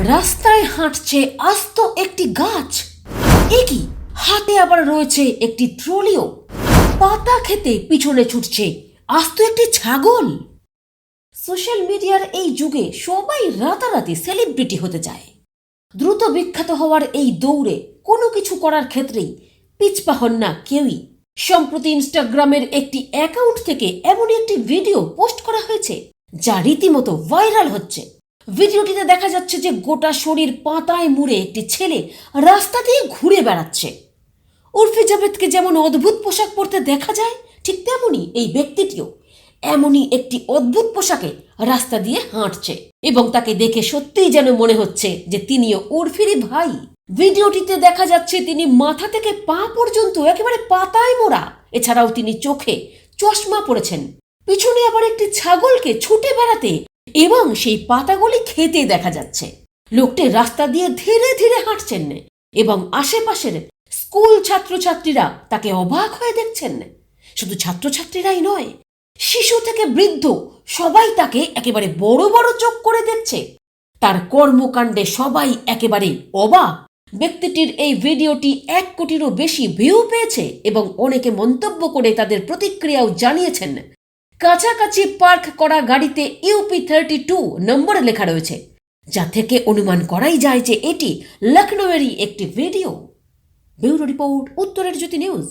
রাস্তায় হাঁটছে আস্ত একটি গাছ। একই হাতে আবার রয়েছে একটি ট্রলিও। পাতা খেতে পিছনে ছুটছে আস্ত একটি ছাগল। সোশ্যাল মিডিয়ার এই যুগে সবাই রাতারাতি সেলিব্রিটি হতে চায়। দ্রুত বিখ্যাত হওয়ার এই দৌড়ে কোনো কিছু করার ক্ষেত্রেই পিছপা হন না কেউই। সম্প্রতি ইনস্টাগ্রামের একটি অ্যাকাউন্ট থেকে এমনই একটি ভিডিও পোস্ট করা হয়েছে যা রীতিমতো ভাইরাল হচ্ছে। ভিডিওটিতে দেখা যাচ্ছে যে গোটা শরীর পাতায় মুড়ে একটি ছেলে রাস্তা দিয়ে ঘুরে বেড়াচ্ছে। উর্ফি জাভেদকে যেমন অদ্ভুত পোশাক পরতে দেখা যায়, ঠিক তেমনি এই ব্যক্তিটিও এমনই একটি অদ্ভুত পোশাকে রাস্তা দিয়ে হাঁটছে এবং তাকে দেখে সত্যিই যেন মনে হচ্ছে যে তিনিও উর্ফিরই ভাই। ভিডিওটিতে দেখা যাচ্ছে তিনি মাথা থেকে পা পর্যন্ত একেবারে পাতায় মোড়া। এছাড়াও তিনি চোখে চশমা পরেছেন। পিছনে আবার একটি ছাগলকে ছুটে বেড়াতে এবং সেই পাতাগুলি খেতে দেখা যাচ্ছে। লোকটি রাস্তা দিয়ে ধীরে ধীরে হাঁটছেন এবং আশেপাশের স্কুল ছাত্রছাত্রীরা তাকে অবাক হয়ে দেখছেন। শুধু ছাত্রছাত্রীরাই নয়, শিশু থেকে বৃদ্ধ সবাই তাকে একেবারে বড় বড় চোখ করে দেখছে। তার কর্মকাণ্ডে সবাই একেবারে অবাক। ব্যক্তিটির এই ভিডিওটি 1 কোটিরও বেশি ভিউ পেয়েছে এবং অনেকে মন্তব্য করে তাদের প্রতিক্রিয়াও জানিয়েছেন। কাছাকাছি পার্ক করা গাড়িতে UP32 নম্বরে লেখা রয়েছে, যা থেকে অনুমান করাই যায় যে এটি লখনৌয়েরই একটি ভিডিও। ব্যুরো রিপোর্ট, উত্তরের জ্যোতি নিউজ।